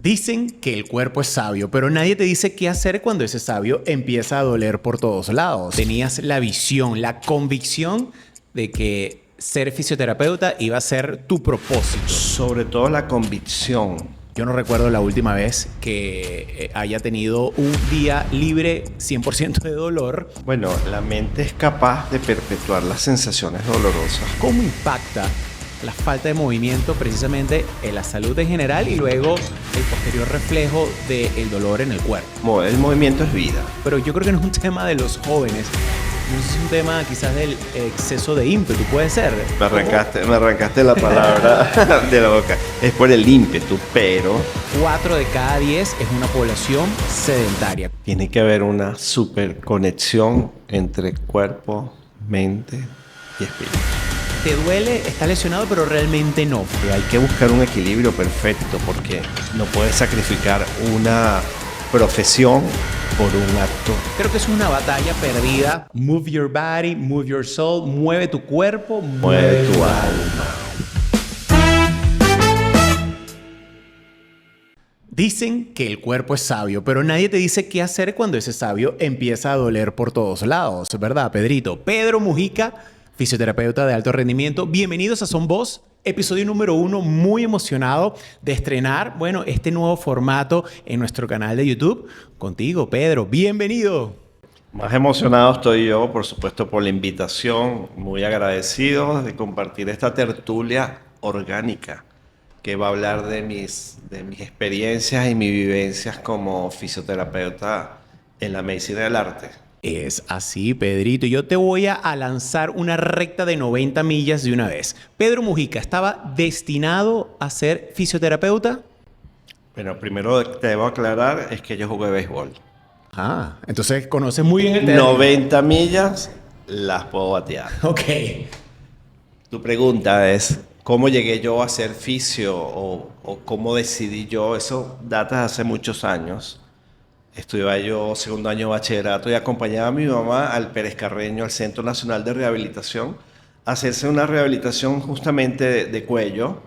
Dicen que el cuerpo es sabio, pero nadie te dice qué hacer cuando ese sabio empieza a doler por todos lados. Tenías la visión, la convicción de que ser fisioterapeuta iba a ser tu propósito. Sobre todo la convicción. Yo no recuerdo la última vez que haya tenido un día libre 100% de dolor. Bueno, la mente es capaz de perpetuar las sensaciones dolorosas. ¿Cómo impacta la falta de movimiento precisamente en la salud en general y luego el posterior reflejo del dolor en el cuerpo? El movimiento es vida. Pero yo creo que no es un tema de los jóvenes. No es un tema quizás del exceso de ímpetu, puede ser. Me arrancaste la palabra de la boca. Es por el ímpetu, pero 4 de cada 10 es una población sedentaria. tiene que haber una super conexión entre cuerpo, mente y espíritu. Te duele, estás lesionado, pero realmente no. Y hay que buscar un equilibrio perfecto porque no puedes sacrificar una profesión por un acto. Creo que es una batalla perdida. Move your body, move your soul, mueve tu cuerpo, Mueve tu alma. Dicen que el cuerpo es sabio, pero nadie te dice qué hacer cuando ese sabio empieza a doler por todos lados, ¿verdad, Pedrito? Pedro Mujica, fisioterapeuta de alto rendimiento. Bienvenidos a Son Voz, episodio número 1. Muy emocionado de estrenar, este nuevo formato en nuestro canal de YouTube. Contigo, Pedro. Bienvenido. Más emocionado estoy yo, por supuesto, por la invitación. Muy agradecido de compartir esta tertulia orgánica que va a hablar de mis experiencias y mis vivencias como fisioterapeuta en la medicina del arte. Es así, Pedrito. Yo te voy a lanzar una recta de 90 millas de una vez. Pedro Mujica, ¿estaba destinado a ser fisioterapeuta? Bueno, primero te debo aclarar es que yo jugué béisbol. Ah, entonces conoces muy bien el término. 90 millas las puedo batear. Ok. Tu pregunta es, ¿cómo llegué yo a ser fisio o cómo decidí yo? Eso data de hace muchos años. Estudiaba yo segundo año de bachillerato y acompañaba a mi mamá al Pérez Carreño, al Centro Nacional de Rehabilitación, a hacerse una rehabilitación justamente de cuello,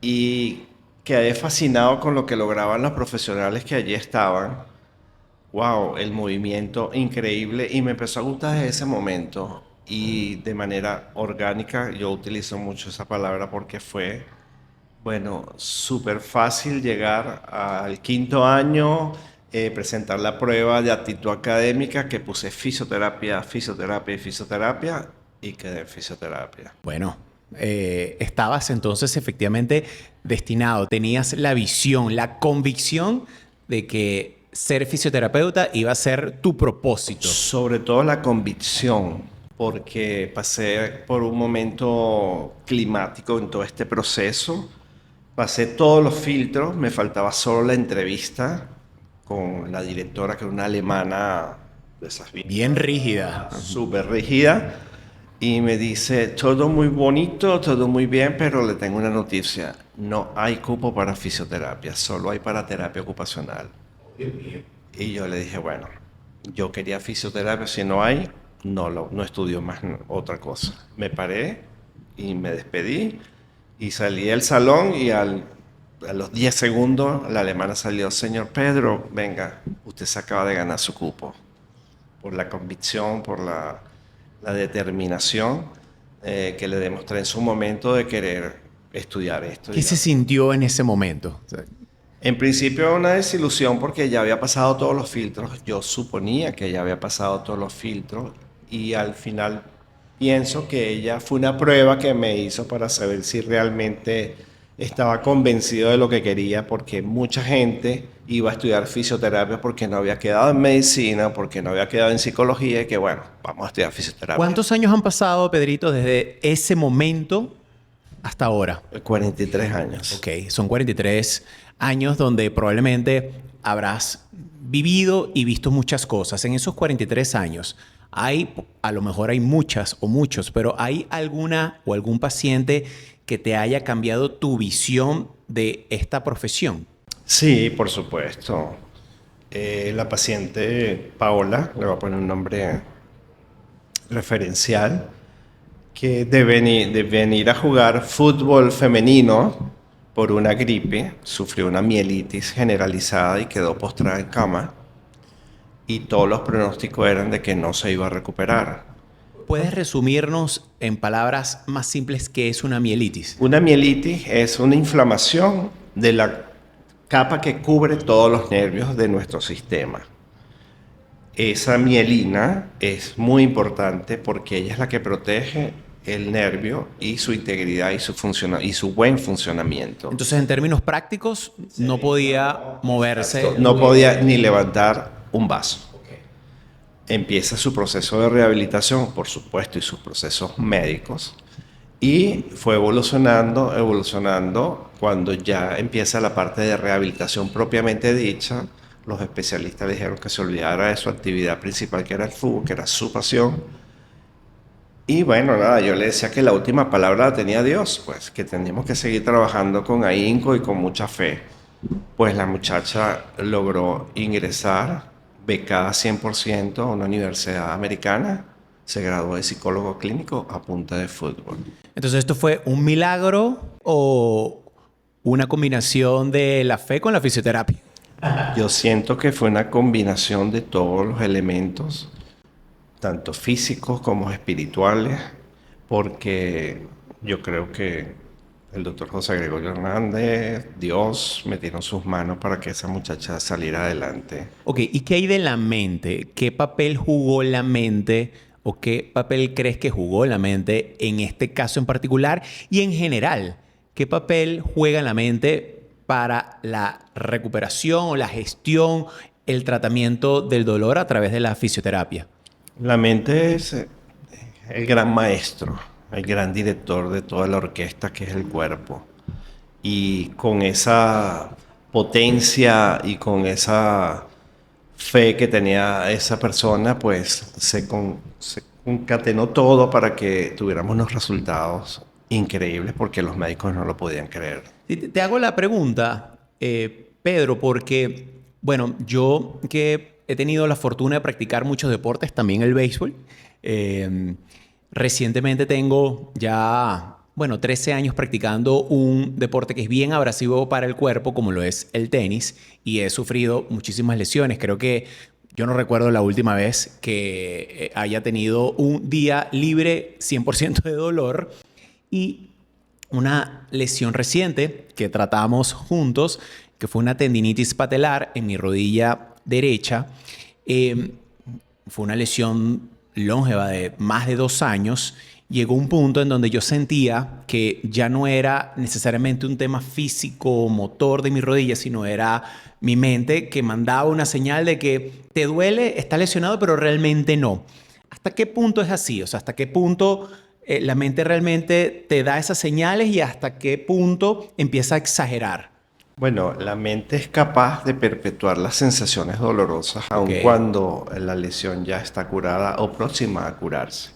y quedé fascinado con lo que lograban los profesionales que allí estaban. Wow, el movimiento increíble, y me empezó a gustar desde ese momento, y de manera orgánica. Yo utilizo mucho esa palabra porque fue, súper fácil llegar al quinto año, presentar la prueba de aptitud académica, que puse fisioterapia, fisioterapia y fisioterapia, y quedé en fisioterapia. Bueno, estabas entonces efectivamente destinado, tenías la visión, la convicción de que ser fisioterapeuta iba a ser tu propósito. Sobre todo la convicción, porque pasé por un momento climático en todo este proceso. Pasé todos los filtros, me faltaba solo la entrevista con la directora, que era una alemana de esas Bien rígida. súper rígida, y me dice, todo muy bonito, todo muy bien, pero le tengo una noticia: no hay cupo para fisioterapia, solo hay para terapia ocupacional. Y yo le dije, bueno, yo quería fisioterapia, si no hay, no estudio más otra cosa. Me paré y me despedí y salí del salón, y a los 10 segundos la alemana salió: señor Pedro, venga, usted se acaba de ganar su cupo. Por la convicción, por la determinación que le demostré en su momento de querer estudiar esto. ¿Qué se sintió en ese momento? En principio una desilusión porque ya había pasado todos los filtros. Yo suponía que ya había pasado todos los filtros, y al final pienso que ella fue una prueba que me hizo para saber si realmente estaba convencido de lo que quería, porque mucha gente iba a estudiar fisioterapia porque no había quedado en medicina, porque no había quedado en psicología, y que vamos a estudiar fisioterapia. ¿Cuántos años han pasado, Pedrito, desde ese momento hasta ahora? 43 años. Ok, son 43 años donde probablemente habrás vivido y visto muchas cosas. En esos 43 años, a lo mejor hay muchas o muchos, pero ¿hay alguna o algún paciente que te haya cambiado tu visión de esta profesión? Sí, por supuesto. La paciente Paola, le voy a poner un nombre referencial, que de venir a jugar fútbol femenino por una gripe, sufrió una mielitis generalizada y quedó postrada en cama. Y todos los pronósticos eran de que no se iba a recuperar. ¿Puedes resumirnos en palabras más simples qué es una mielitis? Una mielitis es una inflamación de la capa que cubre todos los nervios de nuestro sistema. Esa mielina es muy importante porque ella es la que protege el nervio y su integridad y su buen funcionamiento. Entonces, en términos prácticos, no podía moverse. No podía ni levantar un vaso. Empieza su proceso de rehabilitación, por supuesto, y sus procesos médicos. Y fue evolucionando. Cuando ya empieza la parte de rehabilitación propiamente dicha, los especialistas le dijeron que se olvidara de su actividad principal, que era el fútbol, que era su pasión. Y bueno, nada, yo le decía que la última palabra la tenía Dios, pues que teníamos que seguir trabajando con ahínco y con mucha fe. Pues la muchacha logró ingresar becada 100% a una universidad americana, se graduó de psicólogo clínico a punta de fútbol. Entonces, ¿esto fue un milagro o una combinación de la fe con la fisioterapia? Yo siento que fue una combinación de todos los elementos, tanto físicos como espirituales, porque yo creo que el doctor José Gregorio Hernández, Dios, metieron sus manos para que esa muchacha saliera adelante. Ok, ¿y qué hay de la mente? ¿Qué papel jugó la mente o qué papel crees que jugó la mente en este caso en particular y en general? ¿Qué papel juega la mente para la recuperación o la gestión, el tratamiento del dolor a través de la fisioterapia? La mente es el gran maestro, el gran director de toda la orquesta que es el cuerpo. Y con esa potencia y con esa fe que tenía esa persona, pues se concatenó todo para que tuviéramos unos resultados increíbles porque los médicos no lo podían creer. Te hago la pregunta, Pedro, porque, bueno, yo que he tenido la fortuna de practicar muchos deportes, también el béisbol, recientemente tengo ya, bueno, 13 años practicando un deporte que es bien abrasivo para el cuerpo, como lo es el tenis, y he sufrido muchísimas lesiones. Creo que yo no recuerdo la última vez que haya tenido un día libre 100% de dolor. Y una lesión reciente que tratamos juntos, que fue una tendinitis patelar en mi rodilla derecha, fue una lesión longeva de más de 2 años. Llegó un punto en donde yo sentía que ya no era necesariamente un tema físico o motor de mi rodilla, sino era mi mente que mandaba una señal de que te duele, estás lesionado, pero realmente no. ¿Hasta qué punto es así? O sea, ¿hasta qué punto la mente realmente te da esas señales y hasta qué punto empieza a exagerar? Bueno, la mente es capaz de perpetuar las sensaciones dolorosas aun cuando la lesión ya está curada o próxima a curarse.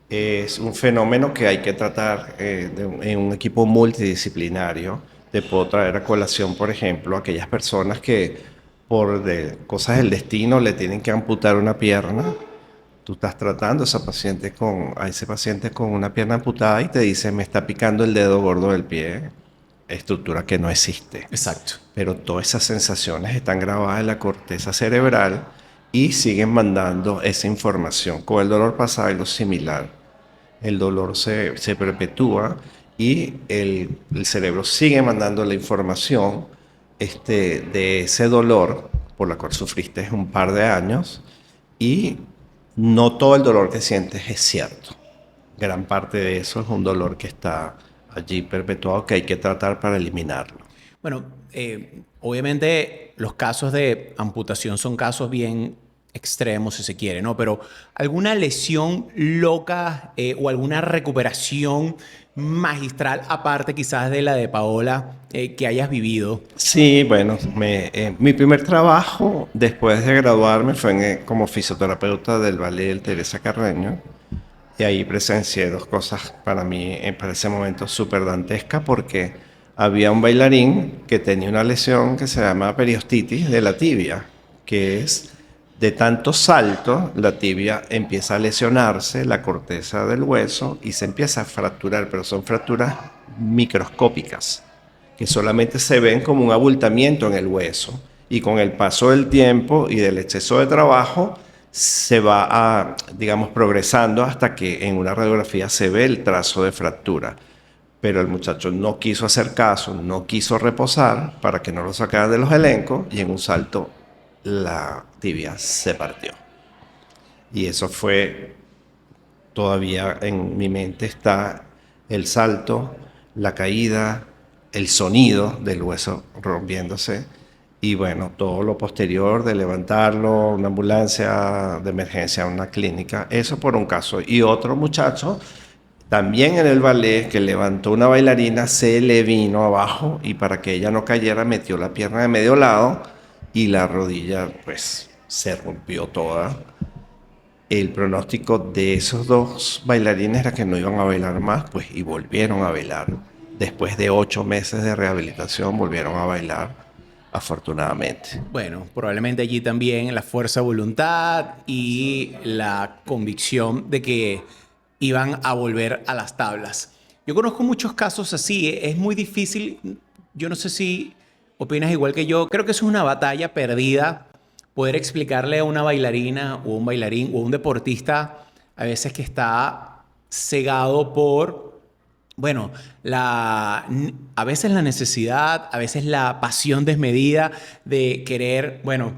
Es un fenómeno que hay que tratar en un equipo multidisciplinario. Te puedo traer a colación, por ejemplo, aquellas personas que por cosas del destino le tienen que amputar una pierna. Tú estás tratando a ese paciente con una pierna amputada y te dice, me está picando el dedo gordo del pie, estructura que no existe. Exacto. Pero todas esas sensaciones están grabadas en la corteza cerebral y siguen mandando esa información. Con el dolor pasa algo similar. El dolor se perpetúa y el cerebro sigue mandando la información de ese dolor por la cual sufriste un par de años y no todo el dolor que sientes es cierto. Gran parte de eso es un dolor que está allí perpetuado que hay que tratar para eliminarlo. Bueno, obviamente los casos de amputación son casos bien extremos, si se quiere, ¿no? Pero ¿alguna lesión loca o alguna recuperación magistral, aparte quizás de la de Paola, que hayas vivido? Sí, bueno, mi primer trabajo después de graduarme fue como fisioterapeuta del Ballet del Teresa Carreño. Y ahí presencié 2 cosas para mí, para ese momento súper dantescas, porque había un bailarín que tenía una lesión que se llama periostitis de la tibia, que es de tanto salto, la tibia empieza a lesionarse, la corteza del hueso, y se empieza a fracturar, pero son fracturas microscópicas. que solamente se ven como un abultamiento en el hueso. Y con el paso del tiempo y del exceso de trabajo, se va digamos, progresando hasta que en una radiografía se ve el trazo de fractura. Pero el muchacho no quiso hacer caso, no quiso reposar para que no lo sacaran de los elencos y en un salto la tibia se partió. Y eso fue, todavía en mi mente está el salto, la caída, el sonido del hueso rompiéndose y bueno, todo lo posterior de levantarlo, una ambulancia de emergencia, una clínica, eso por un caso. Y otro muchacho, también en el ballet, que levantó una bailarina, se le vino abajo y para que ella no cayera metió la pierna de medio lado y la rodilla pues se rompió toda. El pronóstico de esos dos bailarines era que no iban a bailar más, pues, y volvieron a bailar. Después de 8 meses de rehabilitación, volvieron a bailar, afortunadamente. Bueno, probablemente allí también la fuerza de voluntad y la convicción de que iban a volver a las tablas. Yo conozco muchos casos así, es muy difícil, yo no sé si opinas igual que yo, creo que es una batalla perdida poder explicarle a una bailarina o un bailarín o un deportista a veces que está cegado por, bueno, a veces la necesidad, a veces la pasión desmedida de querer, bueno,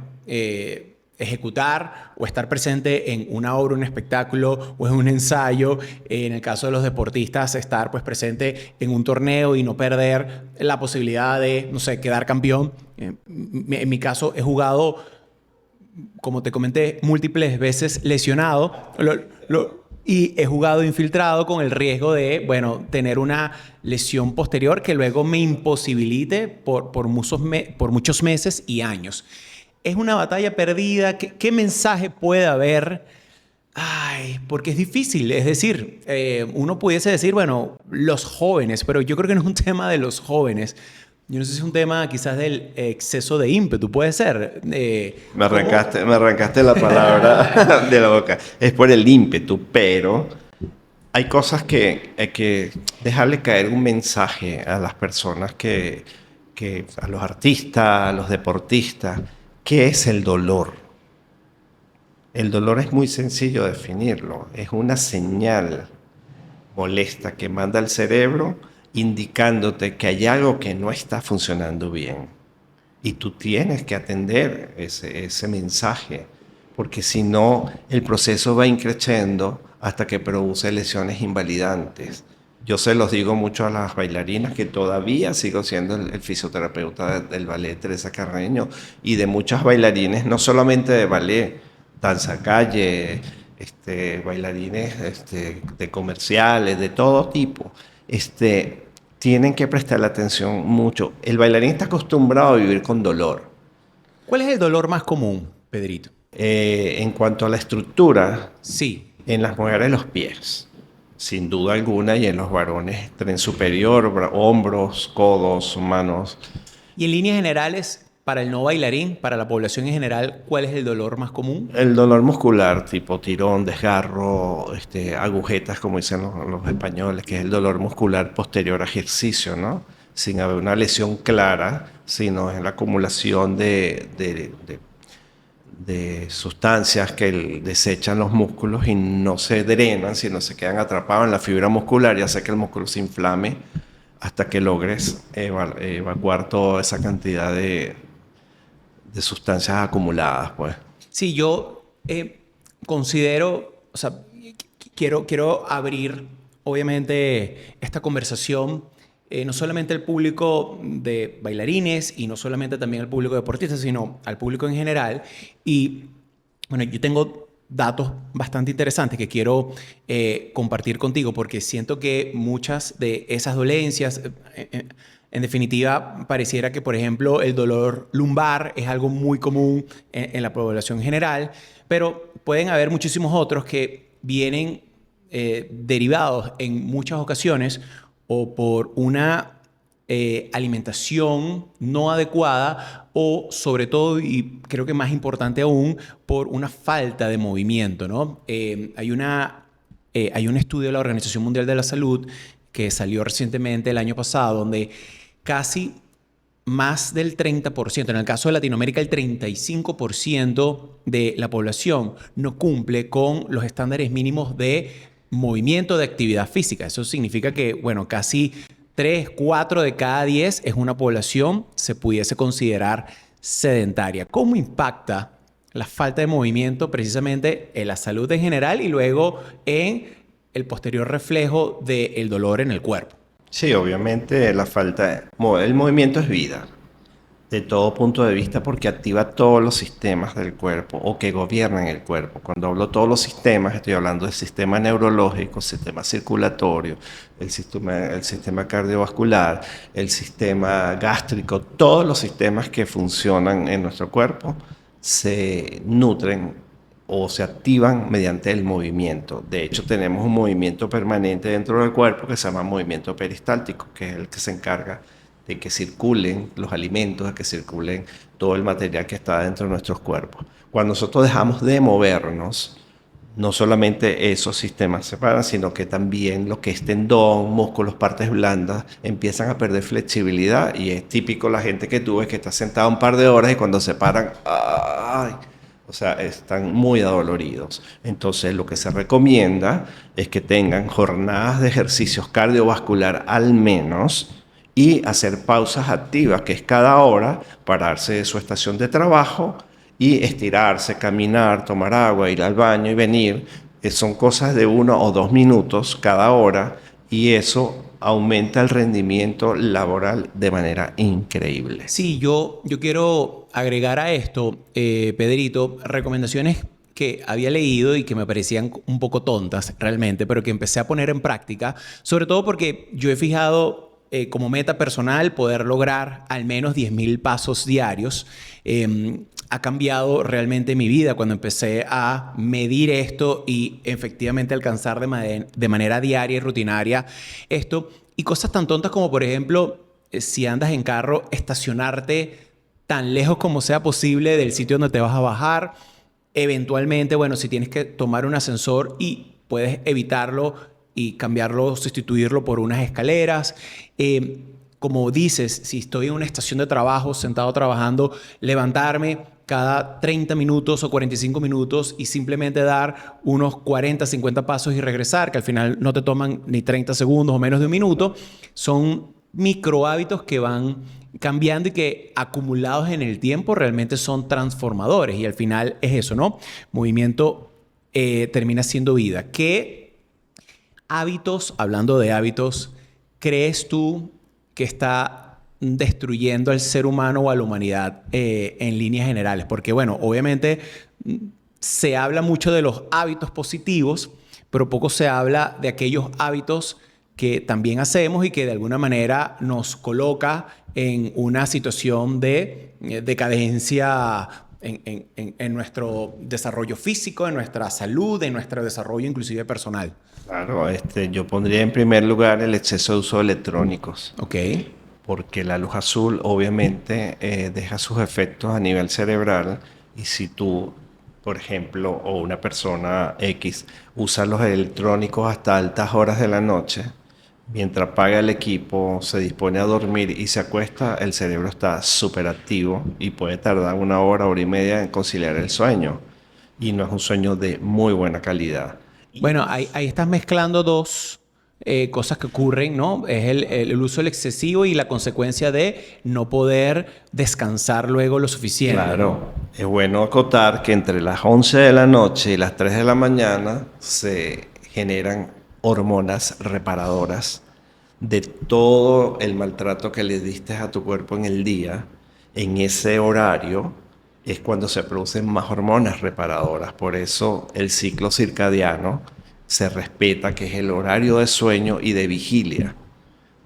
ejecutar o estar presente en una obra, un espectáculo o en un ensayo. En el caso de los deportistas, estar pues presente en un torneo y no perder la posibilidad de, no sé, quedar campeón. En mi caso, he jugado, como te comenté, múltiples veces lesionado y he jugado infiltrado con el riesgo de, bueno, tener una lesión posterior que luego me imposibilite por muchos meses y años. Es una batalla perdida. ¿Qué mensaje puede haber? Ay, porque es difícil. Es decir, uno pudiese decir, bueno, los jóvenes, pero yo creo que no es un tema de los jóvenes. Yo no sé si es un tema quizás del exceso de ímpetu, puede ser. Me arrancaste la palabra de la boca. Es por el ímpetu, pero hay cosas que hay que dejarle caer un mensaje a las personas a los artistas, a los deportistas. ¿Qué es el dolor? El dolor es muy sencillo de definirlo. Es una señal molesta que manda al cerebro indicándote que hay algo que no está funcionando bien. Y tú tienes que atender ese mensaje, porque si no, el proceso va increciendo hasta que produce lesiones invalidantes. Yo se los digo mucho a las bailarinas que todavía sigo siendo el fisioterapeuta del ballet Teresa Carreño y de muchas bailarines, no solamente de ballet, danza calle, bailarines de comerciales, de todo tipo. Tienen que prestarle atención mucho. El bailarín está acostumbrado a vivir con dolor. ¿Cuál es el dolor más común, Pedrito? En cuanto a la estructura, Sí. en las mujeres los pies, sin duda alguna, y en los varones tren superior, hombros, codos, manos. Y en líneas generales, para el no bailarín, para la población en general, ¿cuál es el dolor más común? El dolor muscular, tipo tirón, desgarro, agujetas, como dicen los españoles, que es el dolor muscular posterior a ejercicio, ¿no? Sin haber una lesión clara, sino en la acumulación de sustancias que desechan los músculos y no se drenan, sino se quedan atrapados en la fibra muscular y hace que el músculo se inflame hasta que logres evacuar toda esa cantidad de sustancias acumuladas, pues. Sí, yo considero, o sea, quiero abrir, obviamente, esta conversación, no solamente al público de bailarines y no solamente también al público de deportistas, sino al público en general. Y, bueno, yo tengo datos bastante interesantes que quiero compartir contigo porque siento que muchas de esas dolencias... En definitiva, pareciera que, por ejemplo, el dolor lumbar es algo muy común en la población general, pero pueden haber muchísimos otros que vienen derivados en muchas ocasiones o por una alimentación no adecuada o, sobre todo, y creo que más importante aún, por una falta de movimiento, ¿no? Hay un estudio de la Organización Mundial de la Salud que salió recientemente el año pasado donde casi más del 30%, en el caso de Latinoamérica el 35% de la población no cumple con los estándares mínimos de movimiento de actividad física. Eso significa que, bueno, casi 3, 4 de cada 10 es una población se pudiese considerar sedentaria. ¿Cómo impacta la falta de movimiento precisamente en la salud en general y luego en el posterior reflejo del dolor en el cuerpo? Sí, obviamente el movimiento es vida, de todo punto de vista, porque activa todos los sistemas del cuerpo o que gobiernan el cuerpo. Cuando hablo de todos los sistemas, estoy hablando del sistema neurológico, sistema circulatorio, el sistema cardiovascular, el sistema gástrico, todos los sistemas que funcionan en nuestro cuerpo se nutren o se activan mediante el movimiento. De hecho, tenemos un movimiento permanente dentro del cuerpo que se llama movimiento peristáltico, que es el que se encarga de que circulen los alimentos, de que circulen todo el material que está dentro de nuestros cuerpos. Cuando nosotros dejamos de movernos, no solamente esos sistemas se paran, sino que también lo que es tendón, músculos, partes blandas, empiezan a perder flexibilidad, y es típico la gente que tú ves que está sentada un par de horas y cuando se paran, ¡ay! O sea, están muy adoloridos. Entonces, lo que se recomienda es que tengan jornadas de ejercicios cardiovascular al menos y hacer pausas activas, que es cada hora pararse de su estación de trabajo y estirarse, caminar, tomar agua, ir al baño y venir. Son cosas de 1 o 2 minutos cada hora, y eso aumenta el rendimiento laboral de manera increíble. Sí, yo quiero agregar a esto, Pedrito, recomendaciones que había leído y que me parecían un poco tontas realmente, pero que empecé a poner en práctica, sobre todo porque yo he fijado como meta personal poder lograr al menos 10.000 pasos diarios. Ha cambiado realmente mi vida cuando empecé a medir esto y efectivamente alcanzar de manera diaria y rutinaria esto. Y cosas tan tontas como, por ejemplo, si andas en carro, estacionarte tan lejos como sea posible del sitio donde te vas a bajar. Eventualmente, bueno, si tienes que tomar un ascensor y puedes evitarlo y cambiarlo, sustituirlo por unas escaleras. Como dices, si estoy en una estación de trabajo, sentado trabajando, levantarme cada 30 minutos o 45 minutos y simplemente dar unos 40, 50 pasos y regresar, que al final no te toman ni 30 segundos o menos de un minuto. Son micro hábitos que van cambiando y que acumulados en el tiempo realmente son transformadores. Y al final es eso, ¿no? Movimiento termina siendo vida. ¿Qué hábitos, hablando de hábitos, crees tú que está destruyendo al ser humano o a la humanidad en líneas generales? Porque, bueno, obviamente se habla mucho de los hábitos positivos, pero poco se habla de aquellos hábitos que también hacemos y que de alguna manera nos coloca en una situación de decadencia en nuestro desarrollo físico, en nuestra salud, en nuestro desarrollo inclusive personal. Claro, yo pondría en primer lugar el exceso de uso de electrónicos. Ok. Porque la luz azul obviamente deja sus efectos a nivel cerebral, y si tú, por ejemplo, o una persona X usa los electrónicos hasta altas horas de la noche, mientras apaga el equipo, se dispone a dormir y se acuesta, el cerebro está súper activo y puede tardar 1 hora, 1 hora y media en conciliar el sueño, y no es un sueño de muy buena calidad. Bueno, ahí estás mezclando dos cosas que ocurren, ¿no? Es el uso del excesivo y la consecuencia de no poder descansar luego lo suficiente. Claro, es bueno acotar que entre las 11 de la noche y las 3 de la mañana se generan hormonas reparadoras de todo el maltrato que le diste a tu cuerpo en el día. En ese horario es cuando se producen más hormonas reparadoras. Por eso el ciclo circadiano se respeta, que es el horario de sueño y de vigilia.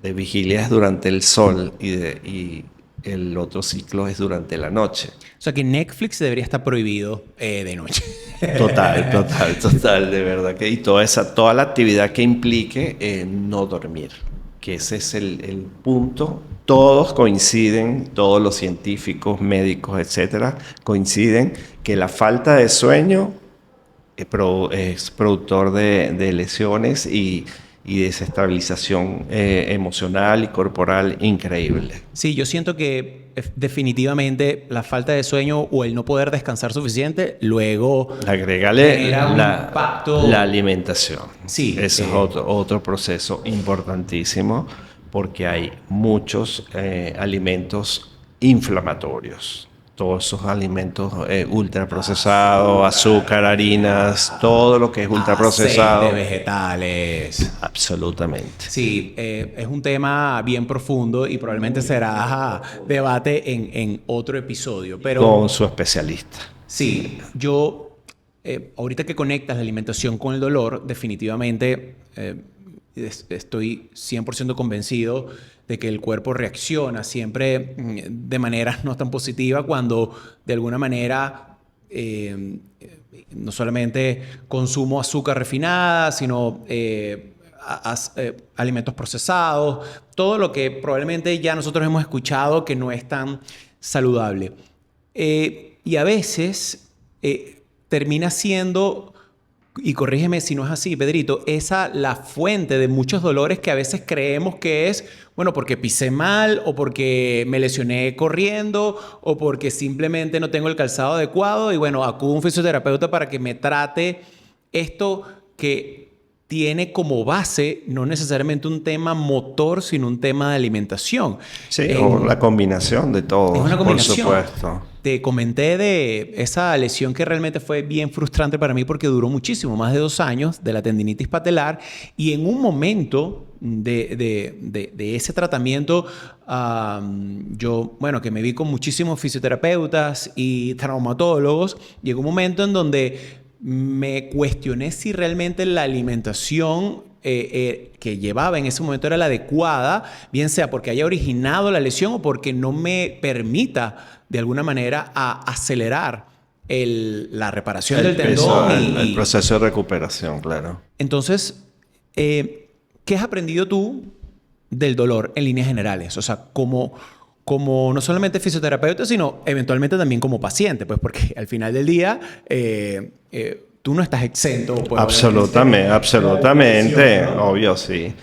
De vigilia es durante el sol y el otro ciclo es durante la noche. O sea que Netflix debería estar prohibido de noche. Total, de verdad que, y toda la actividad que implique no dormir, que ese es el punto. Todos coinciden, todos los científicos, médicos, etcétera, coinciden que la falta de sueño es productor de lesiones y y desestabilización emocional y corporal increíble. Sí, yo siento que definitivamente la falta de sueño o el no poder descansar suficiente, luego Agrégale genera un impacto. la alimentación. Sí. Ese es otro proceso importantísimo porque hay muchos alimentos inflamatorios. Todos esos alimentos ultraprocesados, azúcar, harinas, todo lo que es ultraprocesado. Aceites vegetales. Absolutamente. Sí, es un tema bien profundo y probablemente será debate en otro episodio. Pero Con su especialista. sí, yo, ahorita que conectas la alimentación con el dolor, definitivamente estoy 100% convencido de que el cuerpo reacciona siempre de manera no tan positiva cuando de alguna manera no solamente consumo azúcar refinada, sino alimentos procesados, todo lo que probablemente ya nosotros hemos escuchado que no es tan saludable. Y a veces termina siendo, y corrígeme si no es así, Pedrito, esa la fuente de muchos dolores que a veces creemos que es, bueno, porque pisé mal o porque me lesioné corriendo o porque simplemente no tengo el calzado adecuado y bueno, acudo a un fisioterapeuta para que me trate esto que tiene como base no necesariamente un tema motor, sino un tema de alimentación. Sí, o la combinación de todo, es una combinación. por supuesto. Te comenté de esa lesión que realmente fue bien frustrante para mí porque duró muchísimo, más de 2 años, de la tendinitis patelar. Y en un momento de ese tratamiento, yo, bueno, que me vi con muchísimos fisioterapeutas y traumatólogos, llegó un momento en donde me cuestioné si realmente la alimentación que llevaba en ese momento era la adecuada, bien sea porque haya originado la lesión o porque no me permita de alguna manera a acelerar la reparación del tendón. El proceso de recuperación, claro. Entonces, ¿qué has aprendido tú del dolor en líneas generales? O sea, como no solamente fisioterapeuta, sino eventualmente también como paciente, pues porque al final del día tú no estás exento. Pues, absolutamente, ¿no? Obvio, sí.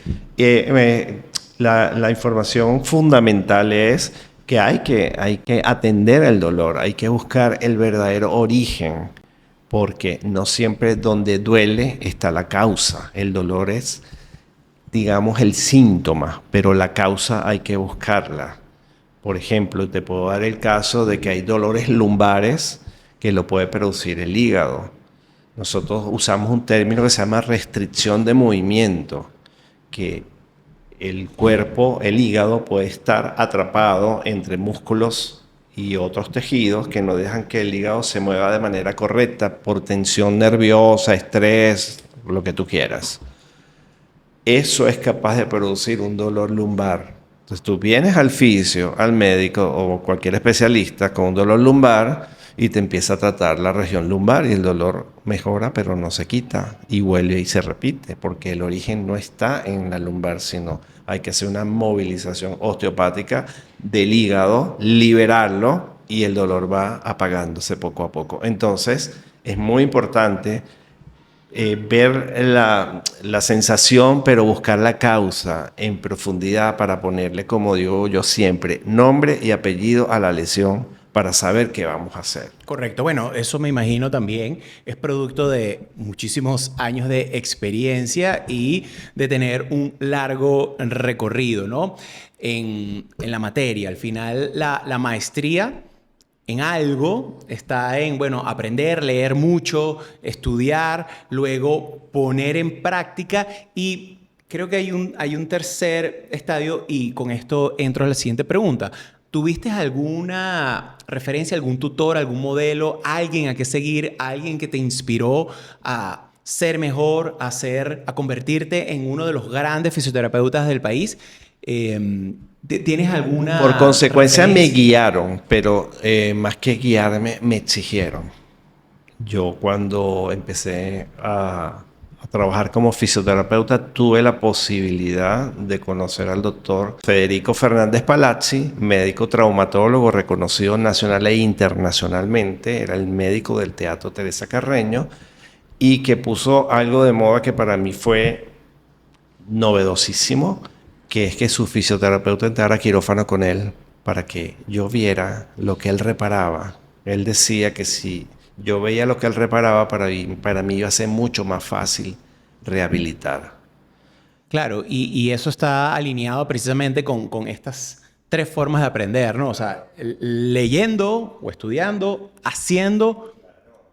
La información fundamental es que hay que atender el dolor, hay que buscar el verdadero origen, porque no siempre donde duele está la causa. El dolor es, digamos, el síntoma, pero la causa hay que buscarla. Por ejemplo, te puedo dar el caso de que hay dolores lumbares que lo puede producir el hígado. Nosotros usamos un término que se llama restricción de movimiento, que el cuerpo, el hígado, puede estar atrapado entre músculos y otros tejidos que no dejan que el hígado se mueva de manera correcta por tensión nerviosa, estrés, lo que tú quieras. Eso es capaz de producir un dolor lumbar. Entonces tú vienes al fisio, al médico o cualquier especialista con un dolor lumbar y te empieza a tratar la región lumbar y el dolor mejora pero no se quita y vuelve y se repite porque el origen no está en la lumbar, sino hay que hacer una movilización osteopática del hígado, liberarlo y el dolor va apagándose poco a poco. Entonces es muy importante ver la sensación, pero buscar la causa en profundidad para ponerle, como digo yo siempre, nombre y apellido a la lesión para saber qué vamos a hacer. Correcto. Bueno, eso me imagino también es producto de muchísimos años de experiencia y de tener un largo recorrido, ¿no? En la materia. Al final, la maestría en algo está en, bueno, aprender, leer mucho, estudiar, luego poner en práctica y creo que hay un tercer estadio y con esto entro a la siguiente pregunta. ¿Tuviste alguna referencia, algún tutor, algún modelo, alguien a que seguir, alguien que te inspiró a ser mejor, a convertirte en uno de los grandes fisioterapeutas del país? ¿Tienes alguna Por consecuencia referencia? me guiaron, pero más que guiarme, me exigieron. Yo cuando empecé a trabajar como fisioterapeuta tuve la posibilidad de conocer al doctor Federico Fernández Palazzi, médico traumatólogo reconocido nacional e internacionalmente, era el médico del Teatro Teresa Carreño y que puso algo de moda que para mí fue novedosísimo, que es que su fisioterapeuta entrara a quirófano con él para que yo viera lo que él reparaba. Él decía que si yo veía lo que él reparaba, para mí iba a ser mucho más fácil rehabilitar. Claro, y eso está alineado precisamente con estas tres formas de aprender, ¿no? O sea, leyendo o estudiando, haciendo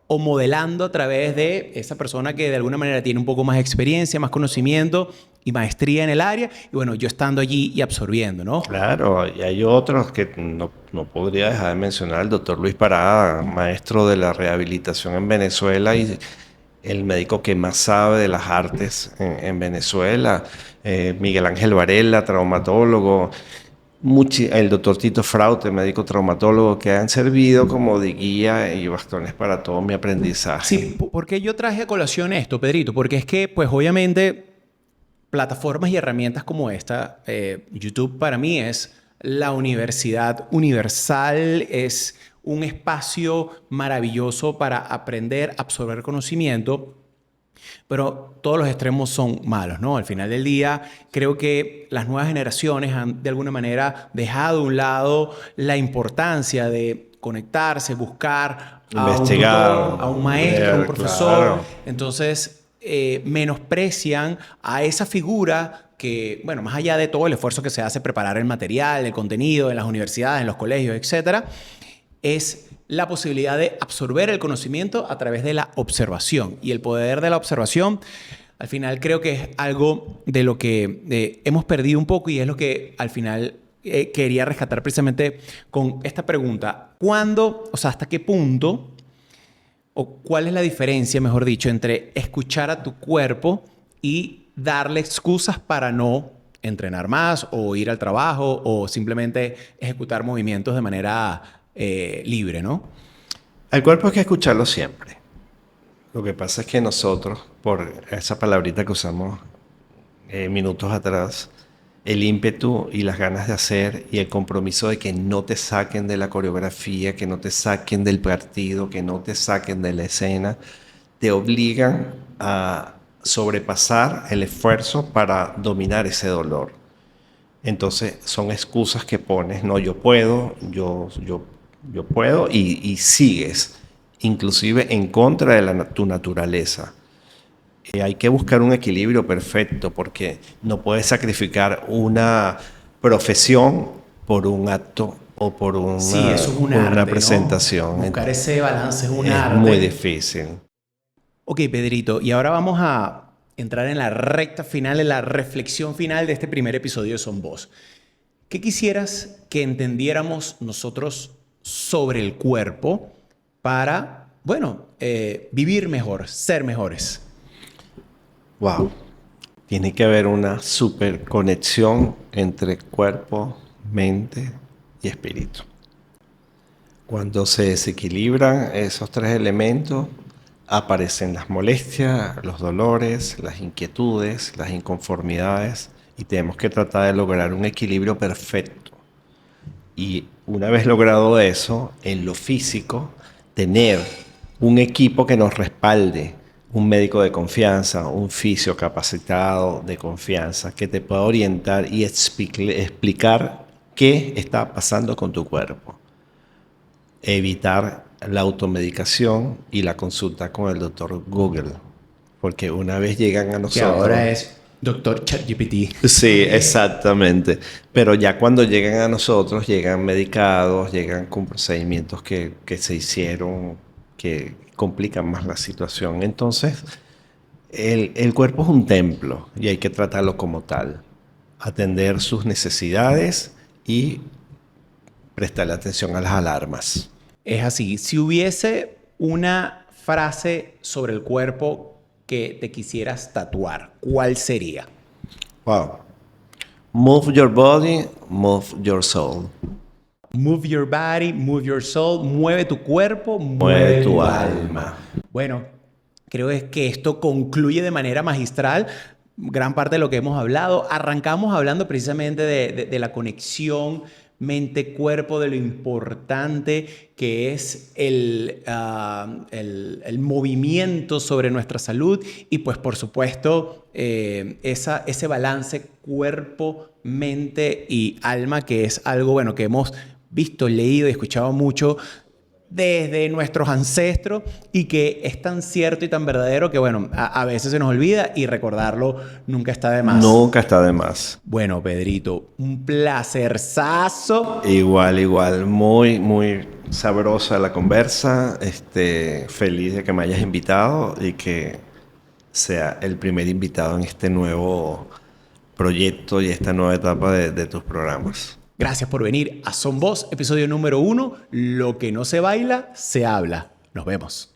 o modelando a través de esa persona que de alguna manera tiene un poco más de experiencia, más conocimiento y maestría en el área. Y bueno, yo estando allí y absorbiendo, ¿no? Claro, y hay otros que no podría dejar de mencionar, el doctor Luis Parada, maestro de la rehabilitación en Venezuela y el médico que más sabe de las artes en Venezuela, Miguel Ángel Varela, traumatólogo, el doctor Tito Fraute, médico traumatólogo, que han servido como de guía y bastones para todo mi aprendizaje. Sí, ¿por qué yo traje a colación esto, Pedrito? Porque es que, pues obviamente, plataformas y herramientas como esta, YouTube para mí es la universidad universal, es un espacio maravilloso para aprender, absorber conocimiento, pero todos los extremos son malos, ¿no? Al final del día, creo que las nuevas generaciones han de alguna manera dejado a un lado la importancia de conectarse, buscar Investigar, a un tutor, a un maestro, a un profesor. claro. Entonces, menosprecian a esa figura que, bueno, más allá de todo el esfuerzo que se hace preparar el material, el contenido en las universidades, en los colegios, etcétera, es la posibilidad de absorber el conocimiento a través de la observación. Y el poder de la observación, al final creo que es algo de lo que hemos perdido un poco y es lo que al final quería rescatar precisamente con esta pregunta. ¿Cuándo, o sea, hasta qué punto, o cuál es la diferencia, mejor dicho, entre escuchar a tu cuerpo y darle excusas para no entrenar más o ir al trabajo o simplemente ejecutar movimientos de manera libre, ¿no? Al cuerpo hay que escucharlo siempre. Lo que pasa es que nosotros, por esa palabrita que usamos minutos atrás, el ímpetu y las ganas de hacer y el compromiso de que no te saquen de la coreografía, que no te saquen del partido, que no te saquen de la escena, te obligan a sobrepasar el esfuerzo para dominar ese dolor. Entonces son excusas que pones, no, yo puedo, yo puedo y sigues, inclusive en contra de tu naturaleza. Hay que buscar un equilibrio perfecto porque no puedes sacrificar una profesión por un acto o por Sí, eso es un por una arte, presentación. ¿no? Buscar ese balance es un Es arte. muy difícil. Ok, Pedrito, y ahora vamos a entrar en la recta final, en la reflexión final de este primer episodio de Son Voz. ¿Qué quisieras que entendiéramos nosotros sobre el cuerpo para, bueno, vivir mejor, ser mejores? Wow. Tiene que haber una super conexión entre cuerpo, mente y espíritu. Cuando se desequilibran esos tres elementos, aparecen las molestias, los dolores, las inquietudes, las inconformidades y tenemos que tratar de lograr un equilibrio perfecto. Y una vez logrado eso, en lo físico, tener un equipo que nos respalde, un médico de confianza, un fisio capacitado de confianza, que te pueda orientar y explicar qué está pasando con tu cuerpo. Evitar la automedicación y la consulta con el doctor Google, porque una vez llegan a nosotros... Que ahora es Doctor ChatGPT. Sí, exactamente. Pero ya cuando llegan a nosotros, llegan medicados, llegan con procedimientos que se hicieron, que complican más la situación. Entonces, el cuerpo es un templo y hay que tratarlo como tal. Atender sus necesidades y prestarle atención a las alarmas. Es así. Si hubiese una frase sobre el cuerpo que te quisieras tatuar, ¿cuál sería? Wow. Move your body, move your soul. Move your body, move your soul. Mueve tu cuerpo, Mueve tu alma. Bueno, creo es que esto concluye de manera magistral gran parte de lo que hemos hablado. Arrancamos hablando precisamente de la conexión mente-cuerpo, de lo importante que es el movimiento sobre nuestra salud y pues por supuesto ese balance cuerpo, mente y alma, que es algo bueno que hemos visto, leído y escuchado mucho desde nuestros ancestros y que es tan cierto y tan verdadero que, bueno, a veces se nos olvida y recordarlo nunca está de más. Nunca está de más. Bueno, Pedrito, un placerzazo. Igual, igual. Muy, muy sabrosa la conversa. Feliz de que me hayas invitado y que sea el primer invitado en este nuevo proyecto y esta nueva etapa de tus programas. Gracias por venir a Son Voz, episodio número 1. Lo que no se baila, se habla. Nos vemos.